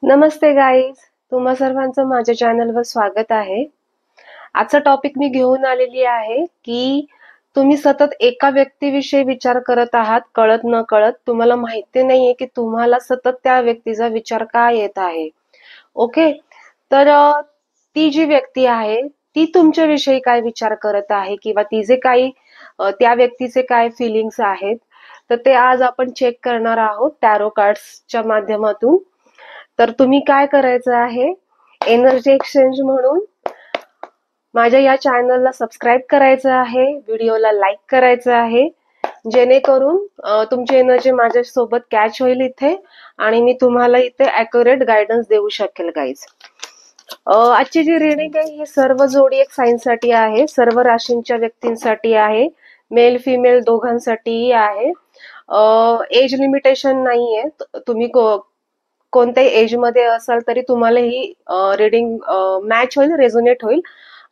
नमस्ते guys, तुम्हा सर्वांचं माझ्या चॅनलवर स्वागत आहे. आजचा टॉपिक मी घेऊन आलेली आहे की तुम्ही सतत एका व्यक्तीविषयी विचार करत आहात, कळत न कळत तुम्हाला माहिती नाहीये की तुम्हाला सतत त्या व्यक्तीचा विचार का येत आहे. ओके, तर ती जी व्यक्ती आहे ती तुमच्याविषयी काय विचार करत आहे किंवा तिचे काही त्या व्यक्तीचे काय फिलिंग्स आहेत, तर ते आज आपण चेक करणार आहोत टॅरो कार्ड्सच्या माध्यमातून. तर तुम्ही काय करायचं आहे, एनर्जी एक्सचेंज म्हणून माझ्या या चॅनलला सबस्क्राईब करायचं आहे, व्हिडिओला लाईक करायचं आहे, जेणेकरून तुमची एनर्जी माझ्यासोबत कॅच होईल इथे आणि मी तुम्हाला इथे ॲक्युरेट गायडन्स देऊ शकेल गाईज. आजची जी रिडिंग आहे ही सर्व जोडी एक साईनसाठी आहे, सर्व राशींच्या व्यक्तींसाठी आहे, मेल फिमेल दोघांसाठीही आहे. एज लिमिटेशन नाहीये, तुम्ही कोणत्याही एज मध्ये असाल तरी तुम्हाला ही रिडिंग मॅच होईल, रेझोनेट होईल.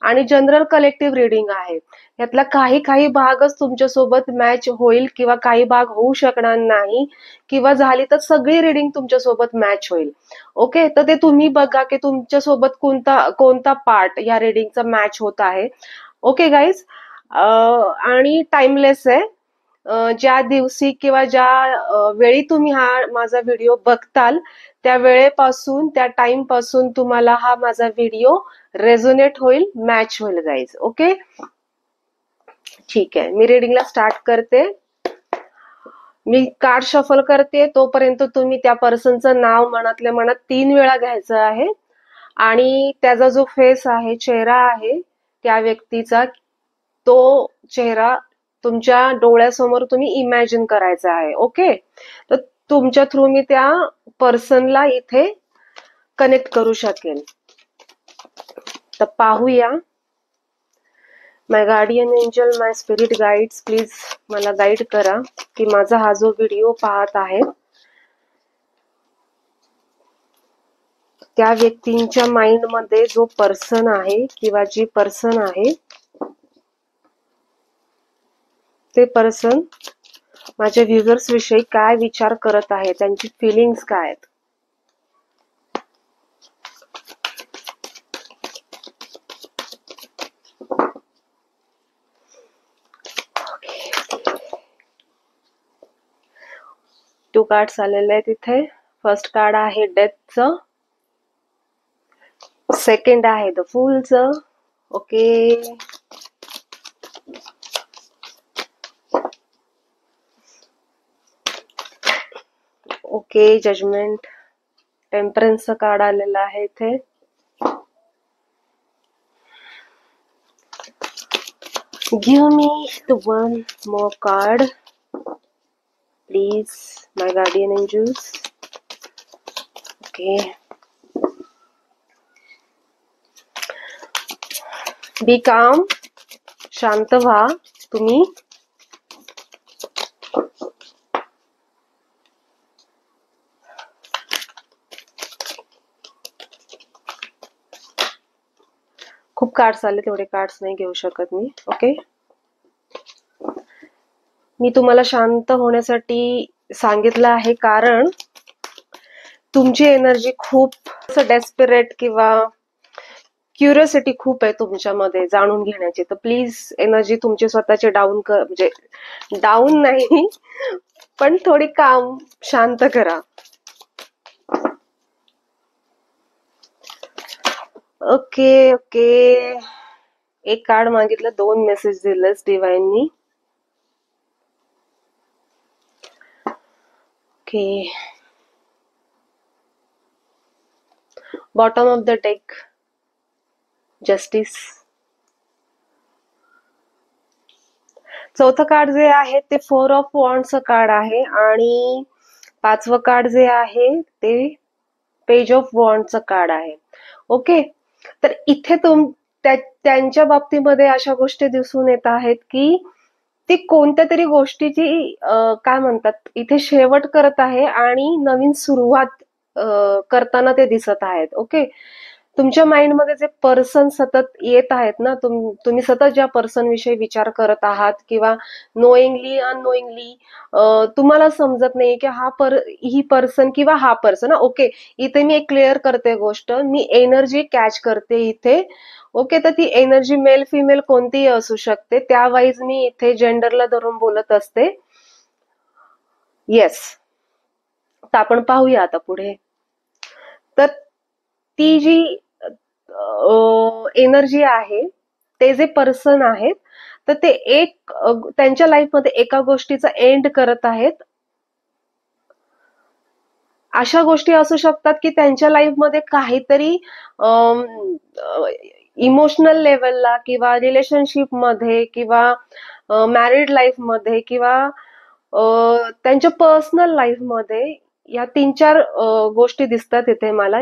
आणि जनरल कलेक्टिव्ह रिडिंग आहे, यातला काही भागच तुमच्यासोबत मॅच होईल किंवा काही भाग होऊ शकणार नाही, किंवा झाली तर सगळी रिडिंग तुमच्यासोबत मॅच होईल. ओके, तर ते तुम्ही बघा की तुमच्यासोबत कोणता पार्ट या रिडिंगचा मॅच होत आहे. ओके गाईज, आणि टाइमलेस आहे. ज्या दिवशी किंवा ज्या वेळी तुम्ही हा माझा व्हिडिओ बघताल त्या वेळेपासून, त्या टाइम पासून तुम्हाला हा माझा व्हिडिओ रेझोनेट होईल, मॅच होईल गाईज. ओके, ठीक आहे, मी रिडिंगला स्टार्ट करते. मी कार्ड शफल करते, तोपर्यंत तुम्ही त्या पर्सनचं नाव मनातल्या मनात 3 वेळा घ्यायचं आहे आणि त्याचा जो फेस आहे, चेहरा आहे त्या व्यक्तीचा, तो चेहरा तुमच्या डोळ्यासमोर तुम्ही इमॅजिन करायचा आहे. ओके, तर तुमच्या थ्रू मी त्या पर्सनला इथे कनेक्ट करू शकेल. तर पाहूया. My guardian angel, my spirit guides, please मला गाईड करा की माझा हा जो व्हिडिओ पाहत आहे त्या व्यक्तींच्या माइंड मध्ये जो पर्सन आहे किंवा जी पर्सन आहे ते पर्सन माझ्या व्ह्युअर्स विषयी काय विचार करत आहे, त्यांची फिलिंग्स काय आहेत. टू कार्ड्स आलेले आहेत इथे. फर्स्ट कार्ड आहे डेथचं, सेकंड आहे द फूलचं. Okay, okay, judgment. टेम्परन्सचं कार्ड आलेलं आहे इथे. Give me the one more card please, my guardian angels. Okay, be calm, शांत व्हा तुम्ही. खूप कार्ड्स आले, तेवढे कार्ड्स नाही घेऊ शकत मी. ओके, मी तुम्हाला शांत होण्यासाठी सांगितलं आहे कारण तुमची एनर्जी खूप डेस्परेट किंवा क्युरियोसिटी खूप आहे तुमच्यामध्ये जाणून घेण्याची. तर प्लीज एनर्जी तुमची स्वतःची डाऊन म्हणजे डाऊन नाही पण थोडी काम, शांत करा. ओके ओके, एक कार्ड मागितलं, 2 मेसेज दिलंस डिवाइननी. Okay, bottom of the deck, justice. चौथं कार्ड जे आहे ते 4 ऑफ वॉन्ड्सचं कार्ड आहे आणि 5वं कार्ड जे आहे ते पेज ऑफ वॉन्ड्सचं कार्ड आहे. ओके, तर इथे त्यांच्या बाबतीमध्ये अशा गोष्टी दिसून येत आहेत की ती कोणत्या तरी गोष्टीची काय म्हणतात इथे शेवट करत आहे आणि नवीन सुरुवात करताना ते दिसत आहेत. ओके, तुमच्या माइंडमध्ये जे पर्सन सतत येत आहेत ना, तुम्ही सतत ज्या पर्सन विषयी विचार करत आहात किंवा नोईंगली अननोईंगली तुम्हाला समजत नाही की ही पर्सन किंवा हा पर्सन, ओके, इथे मी एक क्लिअर करते गोष्ट, मी एनर्जी कॅच करते इथे. ओके, तर ती एनर्जी मेल फिमेल कोणतीही असू शकते, त्यावाईज मी इथे जेंडरला धरून बोलत असते. येस, तर आपण पाहूया आता पुढे. तर ती जी एनर्जी आहे, ते जे पर्सन आहेत, तर ते त्यांच्या लाईफमध्ये एका गोष्टीचा एंड करत आहेत. अशा गोष्टी असू शकतात की त्यांच्या लाईफमध्ये काहीतरी इमोशनल लेवलला किंवा रिलेशनशिप मध्ये किंवा मॅरिड लाईफ मध्ये किंवा त्यांच्या पर्सनल लाईफ मध्ये या 3-4 गोष्टी दिसतात इथे मला.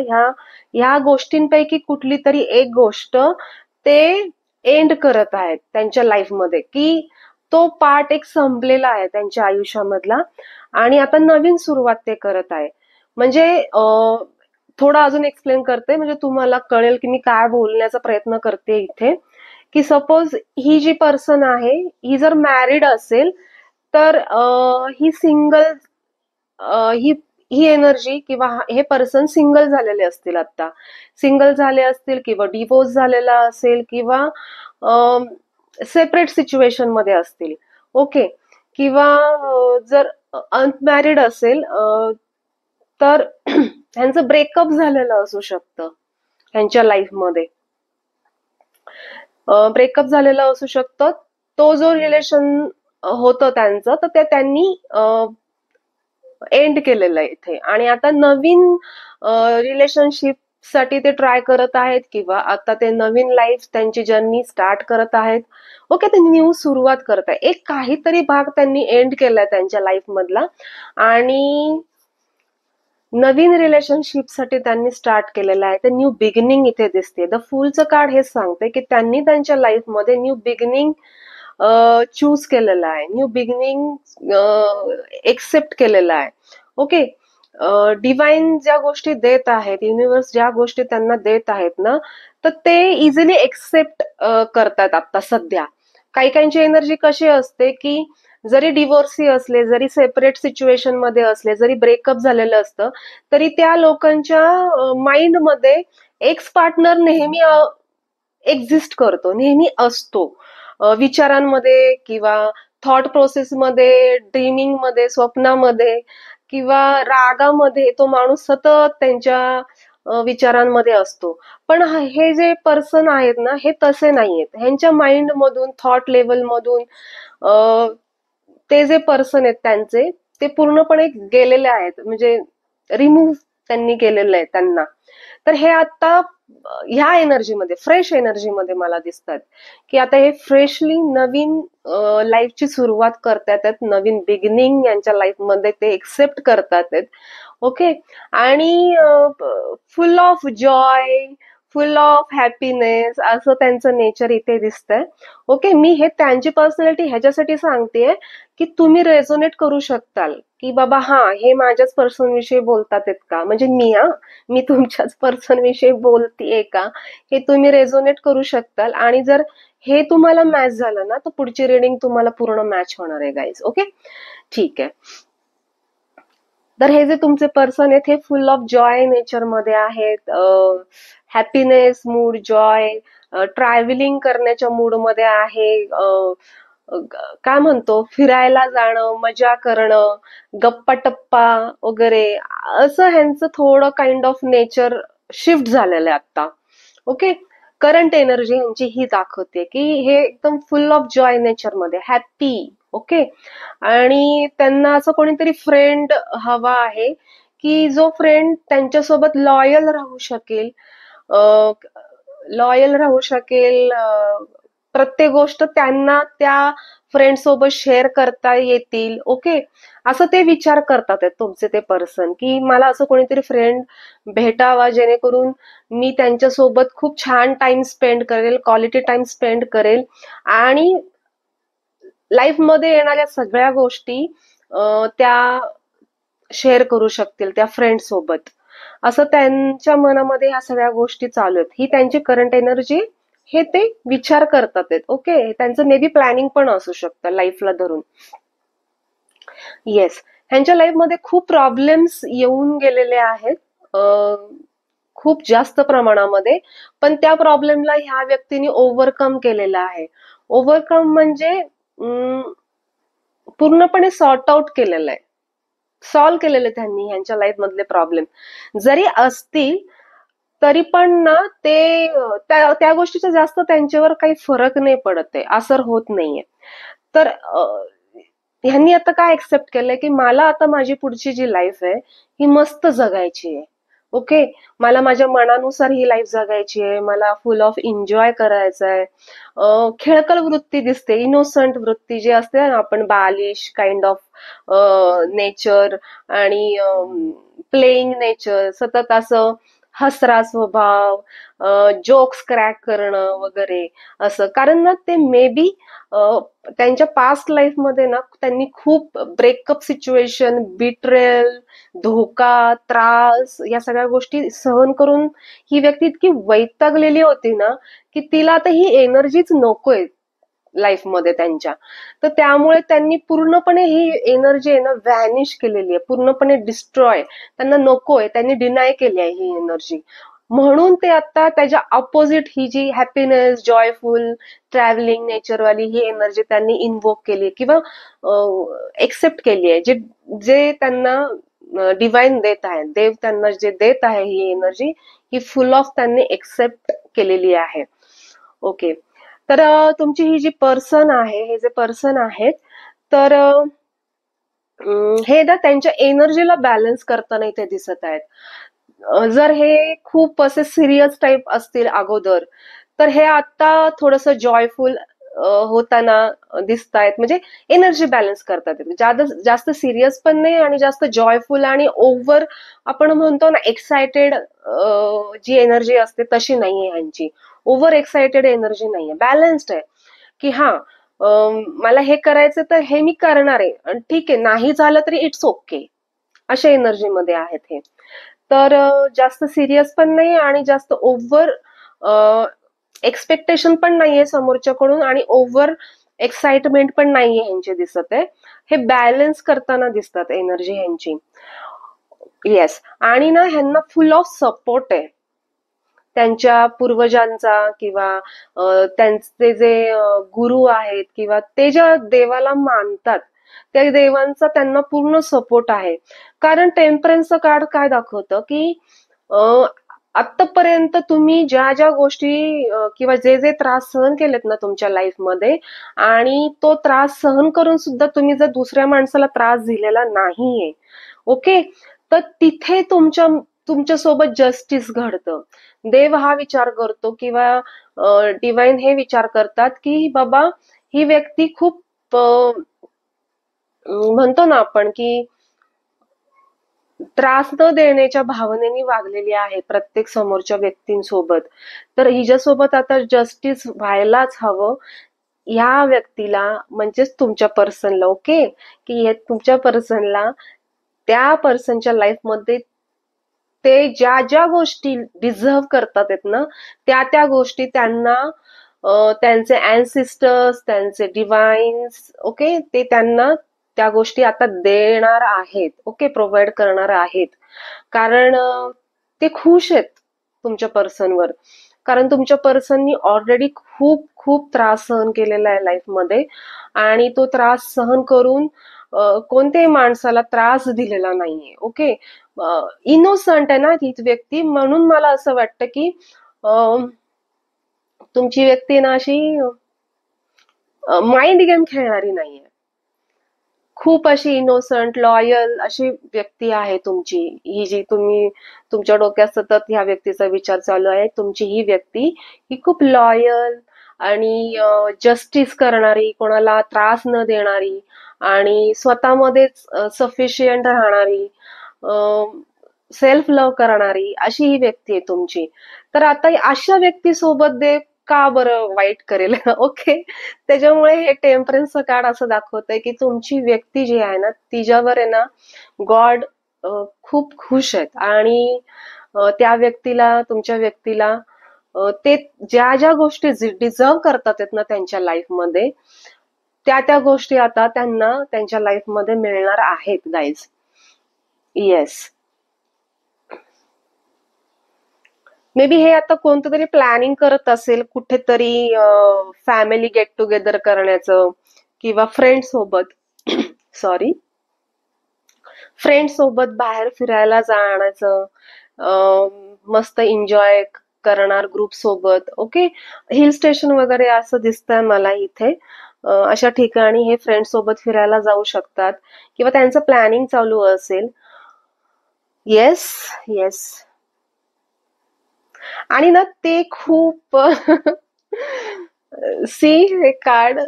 ह्या गोष्टींपैकी कुठली तरी एक गोष्ट ते एंड करत आहेत त्यांच्या लाईफमध्ये, की तो पार्ट एक संपलेला आहे त्यांच्या आयुष्यामधला आणि आता नवीन सुरुवात ते करत आहे. म्हणजे थोडं अजून एक्सप्लेन करते म्हणजे तुम्हाला कळेल की मी काय बोलण्याचा प्रयत्न करते इथे. की सपोज ही जी पर्सन आहे ही जर मॅरिड असेल तर ही सिंगल, ही ही एनर्जी किंवा हे पर्सन सिंगल झालेले असतील, आता सिंगल झाले असतील किंवा डिवोर्स झालेला असेल किंवा सेपरेट सिच्युएशन मध्ये असतील. ओके, किंवा जर अनमॅरिड असेल तर त्यांचं ब्रेकअप झालेलं असू शकतं त्यांच्या लाईफमध्ये. ब्रेकअप झालेलं असू शकतं. तो जो रिलेशन होतं त्यांचं, तर ते त्यांनी एंड केलेलं आहे इथे आणि आता नवीन रिलेशनशिप साठी ते ट्राय करत आहेत किंवा आता ते नवीन लाईफ त्यांची जर्नी स्टार्ट करत आहेत. ओके, ते न्यू सुरुवात करत आहे. एक काहीतरी भाग त्यांनी एंड केलाय त्यांच्या लाईफ मधला आणि नवीन रिलेशनशिप साठी त्यांनी स्टार्ट केलेलं आहे. ते न्यू बिगिनिंग इथे दिसते. द फूलचं कार्ड हेच सांगते की त्यांनी त्यांच्या लाईफमध्ये न्यू बिगिनिंग चूज केलेलं आहे, न्यू बिगिनिंग एक्सेप्ट केलेलं आहे. ओके, डिवाइन ज्या गोष्टी देत आहेत, युनिव्हर्स ज्या गोष्टी त्यांना देत आहेत ना, तर ते इझिली एक्सेप्ट करतात आता सध्या. काही काहींची एनर्जी कशी असते की जरी डिवोर्सी असले, जरी सेपरेट सिच्युएशन मध्ये असले, जरी ब्रेकअप झालेलं असतं, तरी त्या लोकांच्या माइंडमध्ये एक्स पार्टनर नेहमी एक्झिस्ट करतो, नेहमी असतो. विचारांमध्ये किंवा थॉट प्रोसेसमध्ये, ड्रीमिंग मध्ये, स्वप्नामध्ये किंवा रागामध्ये तो माणूस सतत त्यांच्या विचारांमध्ये असतो. पण हे जे पर्सन आहेत ना, हे तसे नाहीयेत. ह्यांच्या माइंड मधून, थॉट लेवल मधून ते जे पर्सन आहेत त्यांचे, ते पूर्णपणे गेलेले आहेत, म्हणजे रिमूव्ह त्यांनी केलेलं आहे त्यांना. तर हे आता ह्या एनर्जीमध्ये, फ्रेश एनर्जीमध्ये मला दिसतात की आता हे फ्रेशली नवीन लाईफची सुरुवात करतात आहेत, नवीन बिगिनिंग यांच्या लाईफमध्ये ते एक्सेप्ट करतात आहेत. ओके, आणि फुल of Joy, full of happiness असं त्यांचं नेचर इथे दिसतंय. ओके, मी हे त्यांची पर्सनॅलिटी ह्याच्यासाठी सांगतेय की तुम्ही रेझोनेट करू शकताल की बाबा हा, हे माझ्याच पर्सन विषयी बोलतात आहेत का, म्हणजे मी तुमच्याच पर्सन विषयी बोलतेय का, हे तुम्ही रेझोनेट करू शकताल. आणि जर हे तुम्हाला मॅच झालं ना, तर पुढची रिडिंग तुम्हाला पूर्ण मॅच होणार आहे गाईज. ओके, ठीक आहे. तर हे जे तुमचे पर्सन आहेत हे फुल ऑफ जॉय नेचर मध्ये आहेत, हॅपीनेस मूड, जॉय, ट्रॅव्हलिंग करण्याच्या मूड मध्ये आहे, काय म्हणतो, फिरायला जाणं, मजा करणं, गप्पा टप्पा वगैरे, असं ह्यांचं थोडं काइंड ऑफ नेचर शिफ्ट झालेलं आहे आता. ओके, करंट एनर्जी ह्यांची ही दाखवते की हे एकदम फुल ऑफ जॉय नेचर मध्ये, हॅपी. ओके, आणि त्यांना असं कोणीतरी फ्रेंड हवा आहे की जो फ्रेंड त्यांच्यासोबत लॉयल राहू शकेल, प्रत्येक गोष्ट त्यांना त्या फ्रेंड सोबत शेअर करता येतील. ओके, असं ते विचार करतात तुमचे ते पर्सन की मला असं कोणीतरी फ्रेंड भेटावा जेणेकरून मी त्यांच्यासोबत खूप छान टाइम स्पेंड करेल, क्वालिटी टाइम स्पेंड करेल आणि लाईफ मध्ये येणाऱ्या सगळ्या गोष्टी त्या शेअर करू शकतील त्या फ्रेंड सोबत. असं त्यांच्या मनामध्ये ह्या सगळ्या गोष्टी चालू आहेत. ही त्यांची करंट एनर्जी, हे ते विचार करतात आहेत. ओके, त्यांचं मे बी प्लॅनिंग पण असू शकतं लाईफला धरून. येस, ह्यांच्या लाईफमध्ये खूप प्रॉब्लेम्स येऊन गेलेले आहेत, खूप जास्त प्रमाणामध्ये. पण त्या प्रॉब्लेमला ह्या व्यक्तीने ओव्हरकम केलेला आहे. ओव्हरकम म्हणजे पूर्णपणे सॉर्ट आउट केलेलं आहे, सॉल्व्ह केलेले त्यांनी ह्यांच्या लाईफ मधले प्रॉब्लेम. जरी असतील तरी पण ना ते त्या गोष्टीचा जास्त त्यांच्यावर काही फरक नाही पडत आहे, असर होत नाहीये. तर ह्यांनी आता काय एक्सेप्ट केलंय की मला आता माझी पुढची जी लाईफ आहे ही मस्त जगायची आहे. ओके, मला माझ्या मनानुसार ही लाईफ जगायची आहे, मला फुल ऑफ एन्जॉय करायचं आहे. खेळकर वृत्ती दिसते, इनोसंट वृत्ती जी असते ना, आपण बालिश काइंड ऑफ नेचर आणि प्लेइंग नेचर, सतत असं हसरा स्वभाव, जोक्स क्रॅक करणं वगैरे असं. कारण ना ते मे बी त्यांच्या पास्ट लाईफ मध्ये ना त्यांनी खूप ब्रेकअप सिच्युएशन, बिट्रेल, धोका, त्रास या सगळ्या गोष्टी सहन करून ही व्यक्ती इतकी वैतागलेली होती ना की तिला आता ही एनर्जीच नकोय लाईफ मध्ये त्यांच्या. तर त्यामुळे त्यांनी पूर्णपणे ही एनर्जी आहे ना व्हॅनिश केलेली आहे, पूर्णपणे डिस्ट्रॉय, त्यांना नकोय, त्यांनी डिनाय केली आहे ही एनर्जी. म्हणून ते आता त्याच्या अपोजिट ही जी हॅपीनेस, जॉयफुल, ट्रॅव्हलिंग नेचरवाली ही एनर्जी त्यांनी इन्व्होक केली किंवा एक्सेप्ट केली आहे, जे जे त्यांना डिवाइन देत आहे, देव त्यांना जे देत आहे ही एनर्जी, ही फुल ऑफ त्यांनी एक्सेप्ट केलेली आहे. ओके, तर तुमची ही जी पर्सन आहे, हे जे पर्सन आहेत, तर हे ना त्यांच्या एनर्जीला बॅलन्स करताना इथे दिसत आहेत. जर हे खूप असे सिरियस टाईप असतील अगोदर, तर हे आता थोडस जॉयफुल होताना दिसत आहेत, म्हणजे एनर्जी बॅलन्स करतात. जास्त सिरियस पण नाही आणि जास्त जॉयफुल आणि ओव्हर आपण म्हणतो ना एक्सायटेड जी एनर्जी असते तशी नाहीये ह्यांची. ओव्हर एक्सायटेड एनर्जी नाहीये, बॅलन्स्ड आहे की हा मला हे करायचं तर हे मी करणार आहे, आणि ठीक आहे नाही झालं तरी इट्स ओके, अशा एनर्जी मध्ये आहेत हे. तर जास्त सिरियस पण नाही आणि जास्त ओव्हर एक्सपेक्टेशन पण नाहीये समोरच्याकडून आणि ओव्हर एक्साइटमेंट पण नाहीये ह्यांचे दिसत आहे. हे बॅलन्स करताना दिसतात एनर्जी ह्यांची. येस, आणि ना ह्यांना फुल ऑफ सपोर्ट आहे त्यांच्या पूर्वजांचा किंवा त्यांचे जे गुरु आहेत किंवा ते ज्या देवाला मानतात त्या देवांचा त्यांना पूर्ण सपोर्ट आहे. कारण टेम्परन्सचं कार्ड काय दाखवतं की आतापर्यंत तुम्ही ज्या ज्या गोष्टी किंवा जे जे त्रास सहन केलेत ना तुमच्या लाईफमध्ये, आणि तो त्रास सहन करून सुद्धा तुम्ही जर दुसऱ्या माणसाला त्रास दिलेला नाहीये, ओके, तर तिथे तुमच्या सोबत जस्टिस घडतं. देव हा विचार करतो किंवा डिवाइन हे विचार करतात की बाबा ही व्यक्ती खूप म्हणतो ना आपण की त्रास न देण्याच्या भावनेने वागलेली आहे प्रत्येक समोरच्या व्यक्तींसोबत. तर हिच्यासोबत आता जस्टिस व्हायलाच हवं या व्यक्तीला, म्हणजेच तुमच्या पर्सनला. ओके, की तुमच्या पर्सनला त्या पर्सनच्या लाईफमध्ये ते ज्या ज्या गोष्टी डिझर्व करतात ना त्या त्या गोष्टी त्यांना त्यांचे अँसिस्टर्स, त्यांचे डिवाइन्स, ओके, ते त्यांना त्या गोष्टी आता देणार आहेत. ओके, प्रोव्हाइड करणार आहेत. कारण ते खुश आहेत तुमच्या पर्सनवर. कारण तुमच्या पर्सननी ऑलरेडी खूप खूप त्रास सहन केलेला आहे लाईफमध्ये, आणि तो त्रास सहन करून कोणत्याही माणसाला त्रास दिलेला नाहीये. ओके, इनोसंट आहे ना ती व्यक्ती. म्हणून मला असं वाटतं की तुमची व्यक्ती ना अशी माइंड गेम खेळणारी नाहीये, खूप अशी इनोसंट, लॉयल अशी व्यक्ती आहे तुमची ही, जी तुम्ही तुमच्या डोक्यात सतत ह्या व्यक्तीचा विचार चालू आहे. तुमची ही व्यक्ती ही खूप लॉयल आणि जस्टिस करणारी, कोणाला त्रास न देणारी आणि स्वतःमध्येच सफिशियंट राहणारी, सेल्फ लव्ह करणारी अशी ही व्यक्ती आहे तुमची. तर आता अशा व्यक्तीसोबत देव का बरं वाईट करेल? ओके, त्याच्यामुळे हे टेम्परन्सचं कार्ड असं दाखवतंय की तुमची व्यक्ती जी आहे ना तिच्यावर आहे ना गॉड खूप खुश आहेत आणि त्या व्यक्तीला, तुमच्या व्यक्तीला ते ज्या ज्या गोष्टी डिझर्व करतात आहेत ना त्यांच्या लाईफमध्ये, त्या त्या गोष्टी आता त्यांना त्यांच्या लाईफमध्ये मिळणार आहेत गाईज. येस. मे बी हे आता कोणतं तरी प्लॅनिंग करत असेल कुठेतरी, फॅमिली गेट टुगेदर करण्याचं किंवा फ्रेंड सोबत सॉरी फ्रेंड सोबत बाहेर फिरायला जाण्याचं, मस्त एन्जॉय करणार ग्रुप सोबत. ओके, हिल स्टेशन वगैरे असं दिसतंय मला इथे. अशा ठिकाणी हे फ्रेंड सोबत फिरायला जाऊ शकतात किंवा त्यांचं प्लॅनिंग चालू असेल. Yes, yes. आणि ना ते खूप सी हे कार्ड,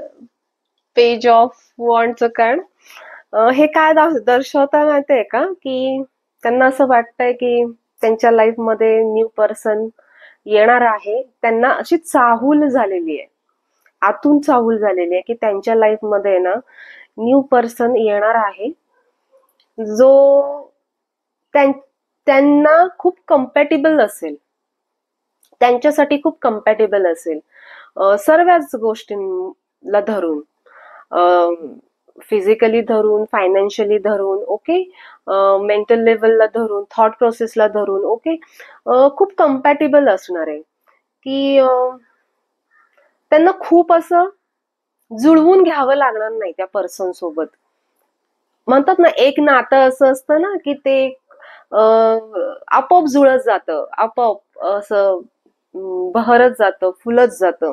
पेज ऑफ वॉन्डचं कार्ड, हे काय दर्शवता माहितीये का, की त्यांना असं वाटतंय की त्यांच्या लाईफ मध्ये न्यू पर्सन येणार आहे. त्यांना अशी चाहूल झालेली आहे, आतून चाहूल झालेली आहे की त्यांच्या लाईफ मध्ये ना न्यू पर्सन येणार आहे, जो त्यांना खूप कम्पॅटेबल असेल, त्यांच्यासाठी खूप कम्पॅटेबल असेल, सर्वच गोष्टींना धरून, फिजिकली धरून, फायनान्शियली धरून, ओके, मेंटल लेवलला धरून, थॉट प्रोसेसला धरून, ओके, खूप कम्पॅटेबल असणार आहे की त्यांना खूप असं जुळवून घ्यावं लागणार नाही त्या पर्सन सोबत. म्हणतात ना एक नातं असं असतं ना की ते आपोआप जुळत जातं, आपोआप असं बहरत जातं, फुलत जातं.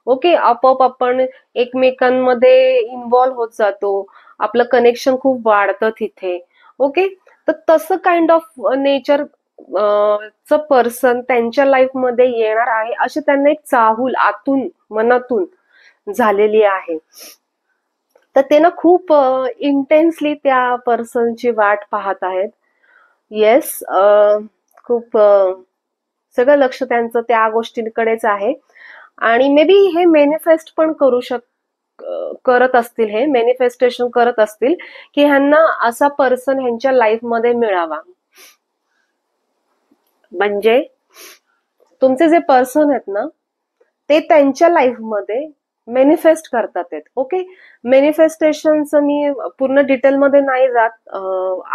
ओके, आपोआप आपण एकमेकांमध्ये इन्व्हॉल्व्ह होत जातो, आपलं कनेक्शन खूप वाढतं तिथे. ओके, तर तसं काइंड ऑफ नेचर च पर्सन त्यांच्या लाईफ मध्ये येणार आहे, अशी त्यांना एक चाहूल आतून, मनातून झालेली आहे. तर ते ना खूप इंटेन्सली त्या पर्सनची वाट पाहत आहेत. येस, खूप सगळं लक्ष त्यांचं त्या गोष्टींकडेच आहे. आणि मे बी हे मॅनिफेस्ट पण करत असतील, हे मॅनिफेस्टेशन करत असतील की ह्यांना असा पर्सन ह्यांच्या लाईफ मध्ये मिळावा. म्हणजे तुमचे जे पर्सन आहेत ना ते त्यांच्या लाईफ मध्ये मॅनिफेस्ट करतात आहेत. ओके, मॅनिफेस्टेशनचं मी पूर्ण डिटेलमध्ये नाही जात,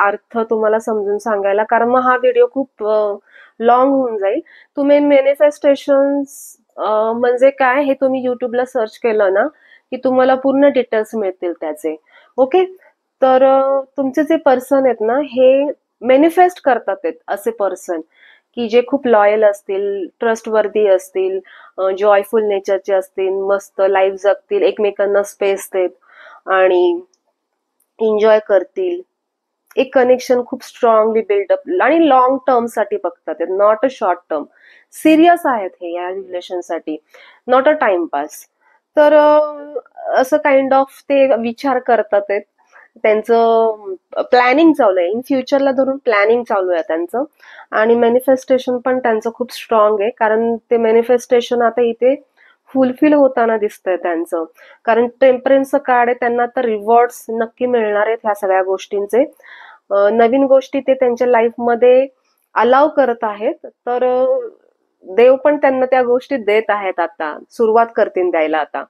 अर्थ तुम्हाला समजून सांगायला, कारण मग हा व्हिडिओ खूप लॉंग होऊन जाईल. तुम्ही मॅनिफेस्टेशन म्हणजे काय हे तुम्ही युट्यूबला सर्च केलं ना की तुम्हाला पूर्ण डिटेल्स मिळतील त्याचे. ओके, तर तुमचे जे पर्सन आहेत ना हे मॅनिफेस्ट करतात आहेत असे पर्सन की जे खूप लॉयल असतील, ट्रस्टवर्दी असतील, जॉयफुल नेचरचे असतील, मस्त लाईफ जगतील, एकमेकांना स्पेस देत आणि एन्जॉय करतील. एक कनेक्शन खूप स्ट्रॉंगली बिल्डअप आणि लॉंग टर्म साठी बघतात, not a short term. Serious आहेत हे या रिलेशन साठी, नॉट अ टाइमपास. तर असं काइंड ऑफ ते विचार करतात आहेत. त्यांचं प्लॅनिंग चालू आहे, इन फ्युचरला धरून प्लॅनिंग चालू आहे त्यांचं. आणि मॅनिफेस्टेशन पण त्यांचं खूप स्ट्रॉंग आहे, कारण ते मॅनिफेस्टेशन आता इथे फुलफिल होताना दिसतंय त्यांचं. कारण टेम्परन्सचं कार्ड आहे, त्यांना आता रिवॉर्ड्स नक्की मिळणार आहेत ह्या सगळ्या गोष्टींचे. नवीन गोष्टी ते त्यांच्या लाईफमध्ये अलाव करत आहेत, तर देव पण त्यांना त्या गोष्टी देत आहेत, आता सुरुवात करतील द्यायला आता.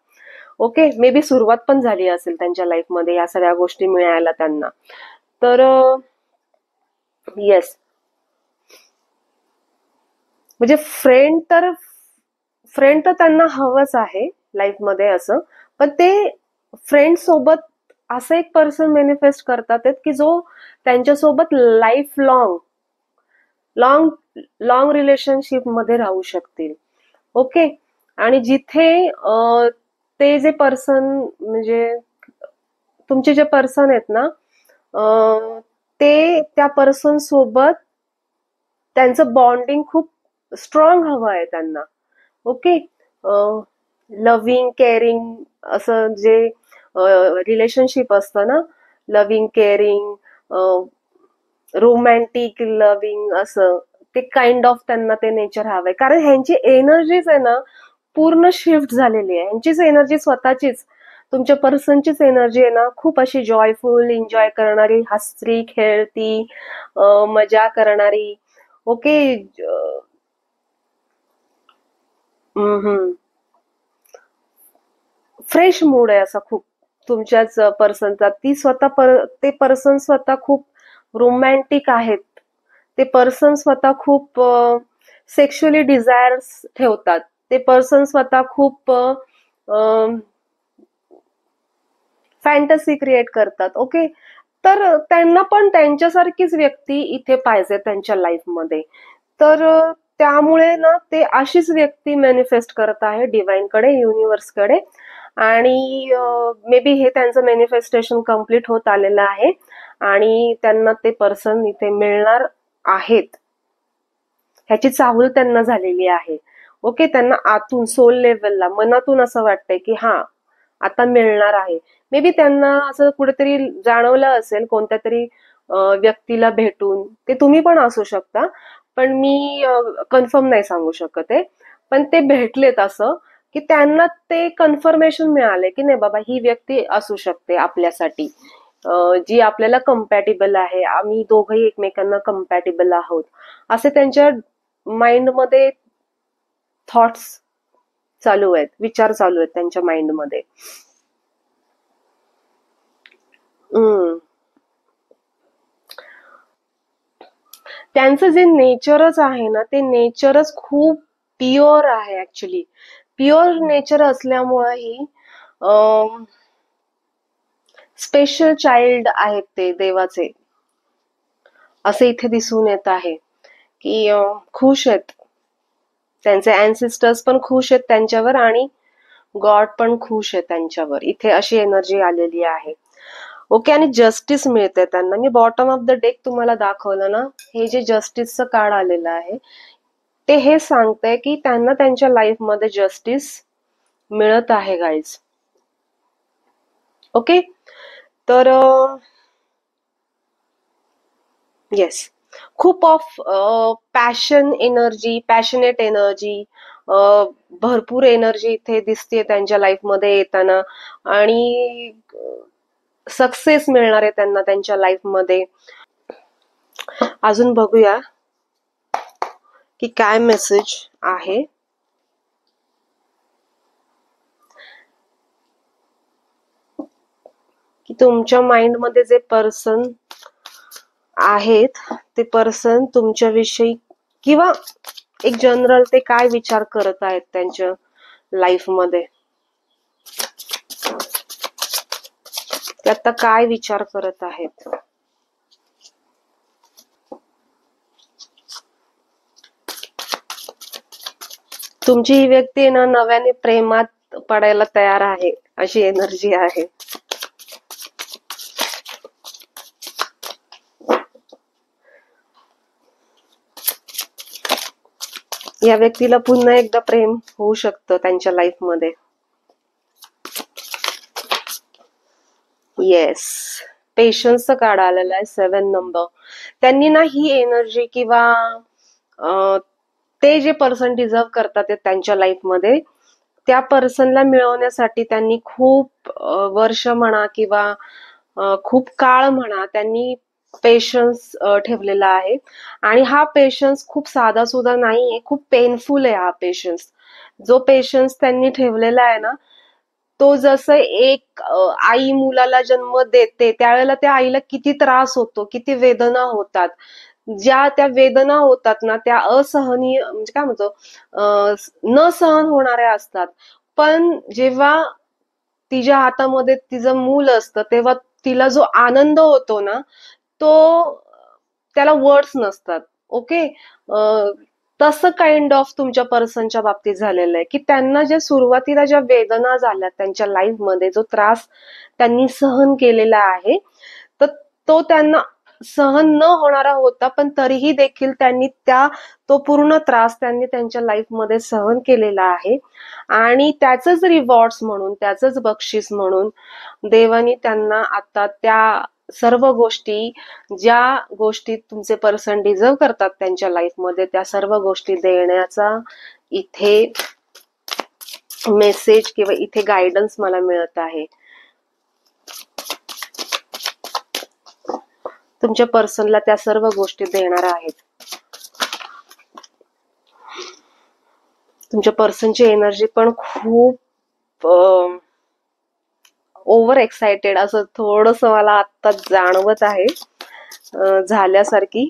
ओके, मे बी सुरुवात पण झाली असेल त्यांच्या लाईफमध्ये या सगळ्या गोष्टी मिळायला त्यांना. तर येस, म्हणजे फ्रेंड तर त्यांना हवंच आहे लाईफमध्ये असं, पण ते फ्रेंड सोबत असं एक पर्सन मॅनिफेस्ट करतात की जो त्यांच्यासोबत life long long long relationship मध्ये राहू शकतील. ओके, आणि जिथे ते जे पर्सन, म्हणजे तुमचे जे पर्सन आहेत ना, ते त्या पर्सन सोबत त्यांचं बॉन्डिंग खूप स्ट्रॉंग हवं आहे त्यांना. ओके, लव्हिंग केअरिंग असं जे रिलेशनशिप असतं ना, लव्हिंग केअरिंग, रोमॅन्टिक लव्हिंग, असं ते काइंड ऑफ त्यांना ते नेचर हवंय. कारण ह्यांची एनर्जीज आहे ना पूर्ण शिफ्ट झालेली आहे, ह्यांचीच एनर्जी स्वतःचीच तुमच्या पर्सनचीच एनर्जी आहे ना, खूप अशी जॉयफुल, एन्जॉय करणारी, हसरी खेळती, मजा करणारी. ओके. फ्रेश मूड आहे असा खूप तुमच्याच पर्सनचा. ते पर्सन स्वतः खूप रोमॅन्टिक आहेत. ते पर्सन स्वतः खूप सेक्शुअली डिझायर्स ठेवतात. ते पर्सन स्वतः खूप फॅन्टसी क्रिएट करतात. ओके. तर त्यांना पण त्यांच्यासारखीच व्यक्ती इथे पाहिजे त्यांच्या लाईफमध्ये. तर त्यामुळे ना ते अशीच व्यक्ती मॅनिफेस्ट करत आहे डिवाइनकडे, युनिव्हर्सकडे. आणि मे बी हे त्यांचं मॅनिफेस्टेशन कम्प्लीट होत आलेलं आहे आणि त्यांना ते पर्सन इथे मिळणार आहेत, ह्याची चाहूल त्यांना झालेली आहे. ओके. त्यांना आतून, सोल लेवलला, मनातून असं वाटतंय की हा आता मिळणार आहे. मे बी त्यांना असं कुठेतरी जाणवलं असेल कोणत्या तरी व्यक्तीला भेटून. ते तुम्ही पण असू शकता, पण मी कन्फर्म नाही सांगू शकत आहे. पण ते भेटलेत असं की त्यांना ते कन्फर्मेशन मिळाले की नाही बाबा, ही व्यक्ती असू शकते आपल्यासाठी, जी आपल्याला कम्पॅटेबल आहे, आम्ही दोघंही एकमेकांना कम्पॅटेबल आहोत, असे त्यांच्या माइंडमध्ये थॉट्स चालू आहेत, विचार चालू आहेत त्यांच्या माइंडमध्ये. त्यांचं जे नेचरच आहे ना, ते नेचरच खूप प्युअर आहे. ऍक्च्युली प्युअर नेचर असल्यामुळेही स्पेशल चाइल्ड आहेत ते देवाचे, असे इथे दिसून येत आहे की खुश आहेत. त्यांचे अँसेस्टर्स पण खुश आहेत त्यांच्यावर आणि गॉड पण खुश आहे त्यांच्यावर. इथे अशी एनर्जी आलेली आहे. ओके. आणि जस्टिस मिळते त्यांना. मी बॉटम ऑफ द डेक तुम्हाला दाखवलं ना, हे जे जस्टिसचं कार्ड आलेलं आहे ते हे सांगतंय की त्यांना त्यांच्या लाईफमध्ये जस्टिस मिळत आहे गाईज. ओके. तर येस, खूप of passion energy, passionate energy, भरपूर एनर्जी इथे दिसते त्यांच्या लाईफमध्ये येताना. आणि सक्सेस मिळणार आहे त्यांना त्यांच्या लाईफमध्ये. अजून बघूया की काय मेसेज आहे. की तुमच्या माइंडमध्ये जे पर्सन आहेत ते पर्सन तुमच्याविषयी किंवा एक जनरल ते काय विचार करत आहेत त्यांच्या लाईफमध्ये, ते आता काय विचार करत आहेत. तुमची ही व्यक्ती ना नव्याने प्रेमात पडायला तयार आहे, अशी एनर्जी आहे. या व्यक्तीला पुन्हा एकदा प्रेम होऊ शकतं त्यांच्या लाईफमध्ये. येस, पेशन्सचं कार्ड आलेलं आहे, 7 नंबर. त्यांनी ना ही एनर्जी किंवा ते जे पर्सन डिझर्व करतात त्यांच्या लाईफमध्ये, त्या पर्सनला मिळवण्यासाठी त्यांनी खूप वर्ष म्हणा किंवा खूप काळ म्हणा, त्यांनी पेशन्स ठेवलेला आहे. आणि हा पेशन्स खूप साधा सुद्धा नाहीये, खूप पेनफुल आहे हा पेशन्स. जो पेशन्स त्यांनी ठेवलेला आहे ना, तो जसं एक आई मुलाला जन्म देते त्यावेळेला त्या आईला किती त्रास होतो, किती वेदना होतात, ज्या त्या वेदना होतात ना त्या असहनीय, म्हणजे काय म्हणतो, न सहन होणाऱ्या असतात. पण जेव्हा तिच्या हातामध्ये तिचं मूल असतं तेव्हा तिला जो आनंद होतो ना, तो त्याला वर्ड्स नसतात. ओके. तसं काइंड ऑफ तुमच्या पर्सनच्या बाबतीत झालेलं आहे की त्यांना जे सुरुवातीला ज्या वेदना झाल्या त्यांच्या लाईफमध्ये, जो त्रास त्यांनी सहन केलेला आहे, तर तो त्यांना सहन न होणारा होता, पण तरीही देखील त्यांनी तो पूर्ण त्रास त्यांनी त्यांच्या लाईफमध्ये सहन केलेला आहे. आणि त्याचंच रिवॉर्ड्स म्हणून, त्याचंच बक्षीस म्हणून देवानी त्यांना आता त्या सर्व गोष्टी, ज्या गोष्टी तुमचे पर्सन डिझर्व करतात त्यांच्या लाईफमध्ये, त्या सर्व गोष्टी देण्याचा इथे मेसेज किंवा इथे गायडन्स मला मिळत आहे. तुमच्या पर्सनला त्या सर्व गोष्टी देणार आहेत. तुमच्या पर्सनची एनर्जी पण खूप ओव्हर एक्साइटेड असं थोडस मला आता जाणवत आहे झाल्यासारखी,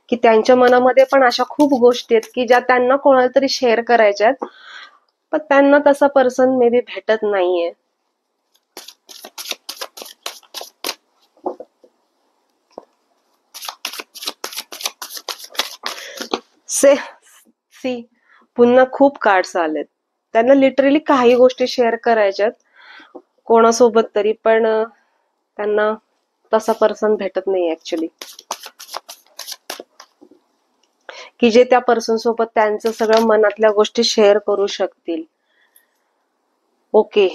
की त्यांच्या मनामध्ये पण अशा खूप गोष्टी आहेत की ज्या त्यांना कोणाला तरी शेअर करायच्यात, पण त्यांना तसा पर्सन मे बी भेटत नाहीये. सी पुन्हा खूप कार्ड्स आलेत. त्यांना लिटरली काही गोष्टी शेअर करायच्यात कोणासोबत तरी, पण त्यांना तसा पर्सन भेटत नाही ऍक्च्युली, की जे त्या पर्सन सोबत त्यांचं सगळं मनातल्या गोष्टी शेअर करू शकतील. ओके,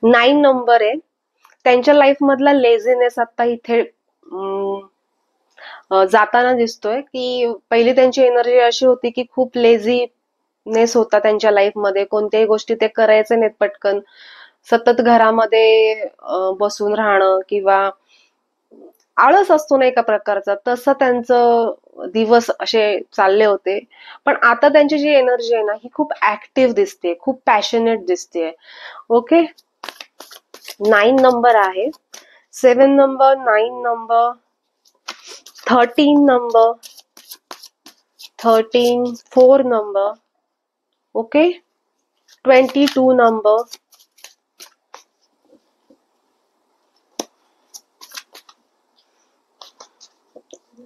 9 नंबर आहे. त्यांच्या लाईफ मधला लेझीनेस आता इथे जाताना दिसतोय, की पहिली त्यांची एनर्जी अशी होती की खूप लेझीनेस होता त्यांच्या लाईफ मध्ये, कोणत्याही गोष्टी ते करायचे नाहीत पटकन, सतत घरामध्ये बसून राहणं किंवा आळस असतो ना एका प्रकारचा, तसं त्यांचं दिवस असे चालले होते. पण आता त्यांची जी एनर्जी आहे ना ही खूप ऍक्टिव्ह दिसते, खूप पॅशनेट दिसते. ओके, 9 नंबर आहे, 7 number, 9 number, 13 number, 13, 4 number, okay, 22 number,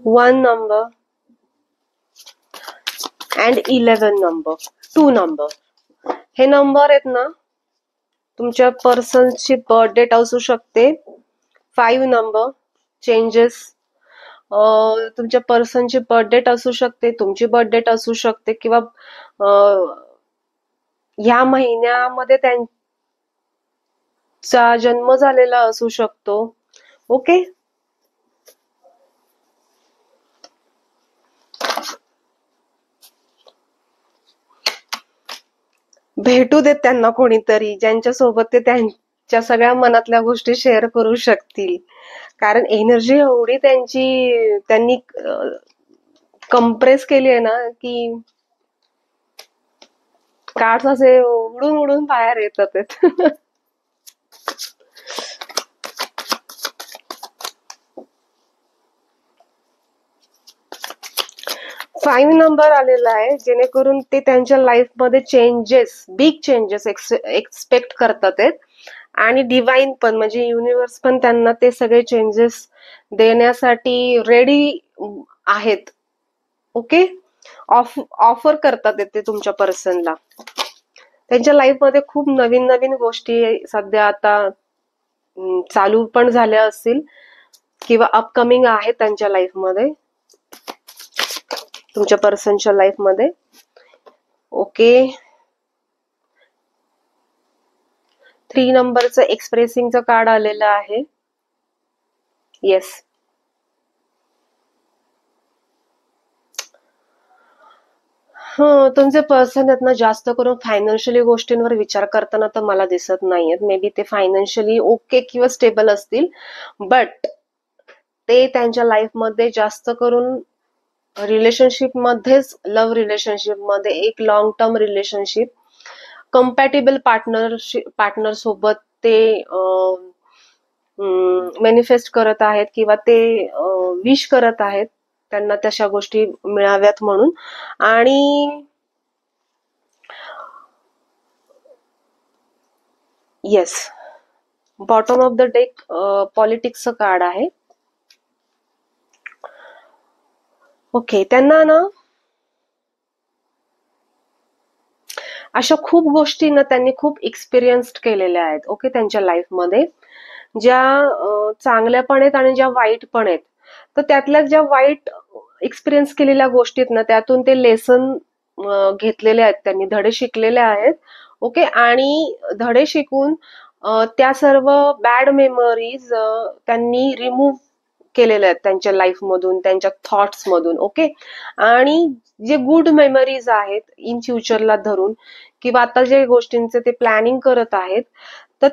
1 number and 11 number, 2 number. हे नंबर आहेत ना तुमच्या पर्सनची बर्थ डेट असू शकते. 5 नंबर चेंजेस, तुमच्या पर्सनची बर्थ डेट असू शकते, तुमची बर्थ डेट असू शकते, किंवा ह्या महिन्यामध्ये त्यांचा जन्म झालेला असू शकतो. ओके, भेटू देत त्यांना कोणीतरी ज्यांच्यासोबत ते त्यांच्या सगळ्या मनातल्या गोष्टी शेअर करू शकतील, कारण एनर्जी एवढी त्यांनी कंप्रेस केली आहे ना की कार्ड्स असे उडून उडून बाहेर येतात. 5 नंबर आलेला आहे, जेणेकरून ते त्यांच्या लाईफ मध्ये चेंजेस, बिग चेंजेस एक्सपेक्ट करतात आहेत, आणि डिवाइन पण म्हणजे युनिव्हर्स पण त्यांना ते सगळे चेंजेस देण्यासाठी रेडी आहेत. ओके, ऑफर करतात ते तुमच्या पर्सनला. त्यांच्या लाईफ मध्ये खूप नवीन नवीन गोष्टी सध्या आता चालू पण झाल्या असतील किंवा अपकमिंग आहेत त्यांच्या लाईफ मध्ये, तुमच्या पर्सनच्या लाईफ मध्ये. ओके, 3 नंबरचं एक्सप्रेसिंगचं कार्ड आलेलं आहे. येस, तुमचे पर्सन आहेत ना जास्त करून फायनान्शियली गोष्टींवर विचार करताना तर मला दिसत नाहीयेत. मे बी ते फायनान्शियली ओके किंवा स्टेबल असतील, बट ते त्यांच्या लाईफ मध्ये जास्त करून रिलेशनशिप मध्येच, लव्ह रिलेशनशिप मध्ये, एक long term relationship, compatible partner सोबत ते मॅनिफेस्ट करत आहेत किंवा ते विश करत आहेत त्यांना तशा गोष्टी मिळाव्यात म्हणून. आणि yes, bottom of the deck पॉलिटिक्सचं कार्ड आहे. ओके, त्यांना ना अशा खूप गोष्टी ना त्यांनी खूप एक्सपिरियन्स्ड केलेल्या आहेत. ओके, त्यांच्या लाईफ मध्ये ज्या चांगल्या पण आहेत आणि ज्या वाईट पण आहेत. तर त्यातल्या ज्या वाईट एक्सपिरियन्स केलेल्या गोष्टीत ना त्यातून ते लेसन घेतलेले आहेत, त्यांनी धडे शिकलेले आहेत. ओके, आणि धडे शिकून त्या सर्व बॅड मेमरीज त्यांनी रिमूव्ह केलेल्या आहेत त्यांच्या लाईफ मधून, त्यांच्या थॉट्स मधून. ओके, आणि जे गुड मेमरीज आहेत इन फ्युचरला धरून किंवा आता जे गोष्टींचे ते प्लॅनिंग करत आहेत, तर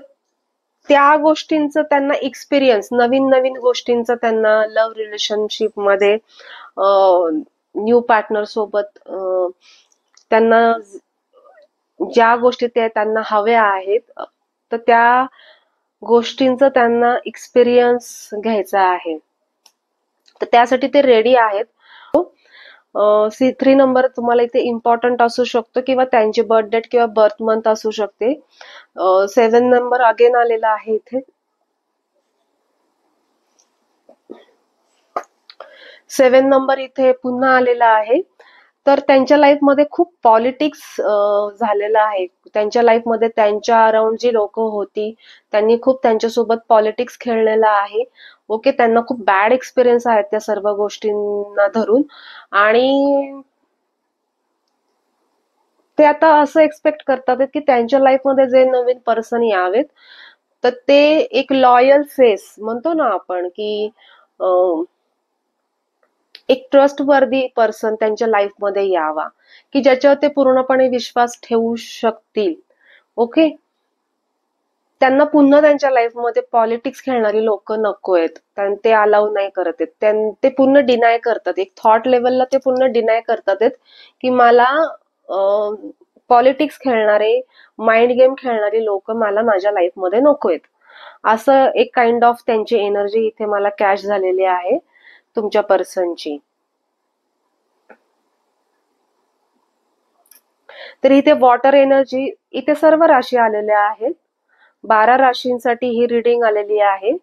त्या गोष्टींचं त्यांना एक्सपिरियन्स, नवीन नवीन गोष्टींचं त्यांना लव्ह रिलेशनशिप मध्ये, न्यू पार्टनर सोबत त्यांना ज्या गोष्टी त्यांना हव्या आहेत, तर त्या गोष्टींचा त्यांना एक्सपिरियन्स घ्यायचा आहे. तर त्यासाठी ते रेडी आहेत. C3 नंबर तुम्हाला इथे इम्पॉर्टंट असू शकतो किंवा त्यांची बर्थ डेट किंवा बर्थ मंथ असू शकते. 7 नंबर अगेन आलेला आहे इथे. 7 नंबर इथे पुन्हा आलेला आहे. तर त्यांच्या लाईफमध्ये खूप पॉलिटिक्स झालेलं आहे. त्यांच्या लाईफमध्ये त्यांच्या अराउंड जी लोक होती त्यांनी खूप त्यांच्यासोबत पॉलिटिक्स खेळलेला आहे. ओके, त्यांना खूप बॅड एक्सपिरियन्स आहेत त्या सर्व गोष्टींना धरून, आणि ते आता असं एक्सपेक्ट करतात की त्यांच्या लाईफमध्ये जे नवीन पर्सन यावेत तर ते एक लॉयल फेस म्हणतो ना आपण, की एक ट्रस्टवर्दी पर्सन त्यांच्या लाईफमध्ये यावा, की ज्याच्यावर ते पूर्णपणे विश्वास ठेवू शकतील. ओके, त्यांना पुन्हा त्यांच्या लाईफमध्ये पॉलिटिक्स खेळणारी लोक नको आहेत. ते अलाउ नाही करत आहेत. ते पूर्ण डिनाय करतात, एक थॉट लेवलला ते पूर्ण डिनाय करतात की मला पॉलिटिक्स खेळणारे, माइंड गेम खेळणारी लोक मला माझ्या लाईफमध्ये नको आहेत. असं एक काइंड ऑफ त्यांची एनर्जी इथे मला कॅच झालेली आहे तुमच्या पर्सनची. तर इथे वॉटर एनर्जी, इथे सर्व राशी आलेल्या आहेत. 12 राशींसाठी ही रीडिंग आलेली आहे.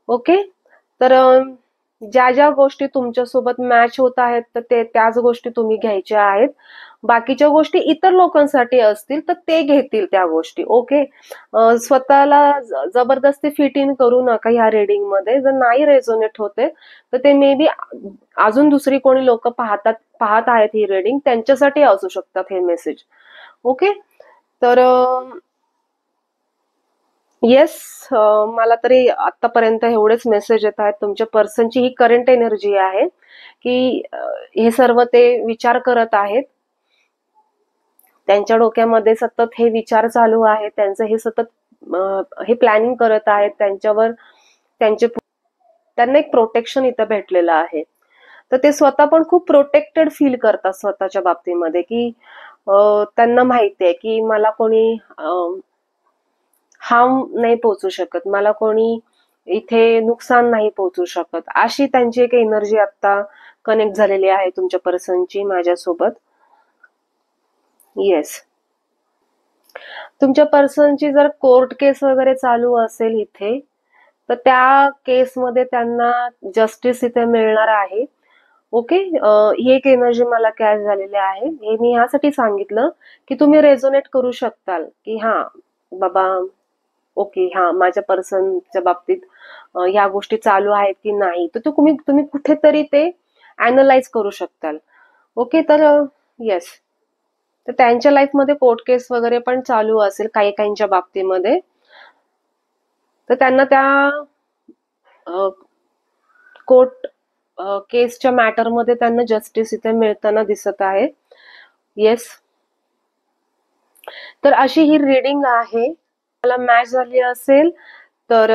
ओके, तर ज्या ज्या गोष्टी तुमच्यासोबत मॅच होत आहेत तर त्याच गोष्टी तुम्ही घ्यायच्या आहेत. बाकीच्या गोष्टी इतर लोकांसाठी असतील तर ते घेतील त्या गोष्टी. ओके, स्वतःला जबरदस्ती फिट इन करू नका ह्या रीडिंग मध्ये. जर नाही रेझोनेट होते तर ते मे बी अजून दुसरी कोणी लोक पाहत आहेत ही रीडिंग, त्यांच्यासाठी असू शकतात हे मेसेज. ओके, तर येस, मला तरी आतापर्यंत एवढेच मेसेज येत आहेत. तुमच्या पर्सनची ही करंट एनर्जी आहे की हे सर्व ते विचार करत आहेत. त्यांच्या डोक्यामध्ये सतत हे विचार चालू आहेत. त्यांचं हे सतत हे प्लॅनिंग करत आहेत. त्यांना एक प्रोटेक्शन इथं भेटलेलं आहे. तर ते स्वतः पण खूप प्रोटेक्टेड फील करतात स्वतःच्या बाबतीमध्ये, की त्यांना माहिती आहे की मला कोणी हार्म नाही पोहोचू शकत, मला कोणी इथे नुकसान नाही पोहोचू शकत. अशी त्यांची एक एनर्जी आता कनेक्ट झालेली आहे तुमच्या पर्सनची माझ्यासोबत. येस, तुमच्या पर्सनची जर कोर्ट केस वगैरे चालू असेल इथे तर त्या केसमध्ये त्यांना जस्टिस इथे मिळणार आहे. ओके, ही एक एनर्जी मला कॅच झालेली आहे. हे मी ह्यासाठी सांगितलं की तुम्ही रेझोनेट करू शकताल की हा बाबा, ओके, हा माझ्या पर्सनच्या बाबतीत ह्या गोष्टी चालू आहेत की नाही, तर तुम्ही कुठेतरी ते अॅनलाइज करू शकताल. ओके, तर येस, तर त्यांच्या लाईफमध्ये कोर्ट केस वगैरे पण चालू असेल काही काहींच्या बाबतीमध्ये, तर त्यांना त्या कोर्ट केसच्या मॅटरमध्ये त्यांना जस्टिस इथे मिळताना दिसत आहे. येस, तर अशी ही रीडिंग आहे. मला मॅच झाली असेल तर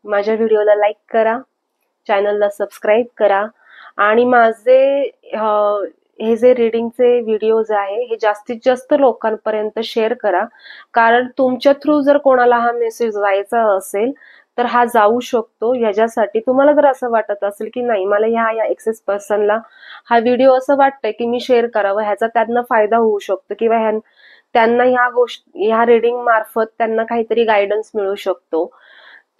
माझ्या व्हिडिओला लाईक करा, चॅनलला सबस्क्राईब करा, आणि माझे हे जे रीडिंगचे व्हिडिओज आहे हे जास्तीत जास्त लोकांपर्यंत शेअर करा. कारण तुमच्या थ्रू जर कोणाला हा मेसेज जायचा असेल तर हा जाऊ शकतो. याच्यासाठी तुम्हाला जर असं वाटत असेल की नाही, मला ह्या एक्सेस पर्सनला हा व्हिडिओ असं वाटतंय की मी शेअर करावं, ह्याचा त्यांना फायदा होऊ शकतो, किंवा त्यांना ह्या रीडिंग मार्फत त्यांना काहीतरी गायडन्स मिळू शकतो,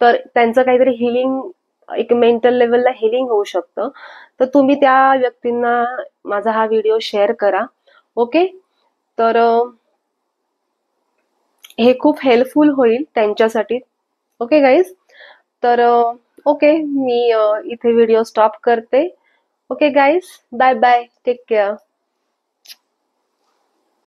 तर त्यांचं काहीतरी हिलिंग, एक मेंटल लेवलला हिलिंग होऊ शकतं, तर तुम्ही त्या व्यक्तींना माझा हा व्हिडिओ शेअर करा. ओके, तर हे खूप हेल्पफुल होईल त्यांच्यासाठी. ओके गाईज, तर ओके, मी इथे व्हिडिओ स्टॉप करते. Okay guys, bye bye, take care.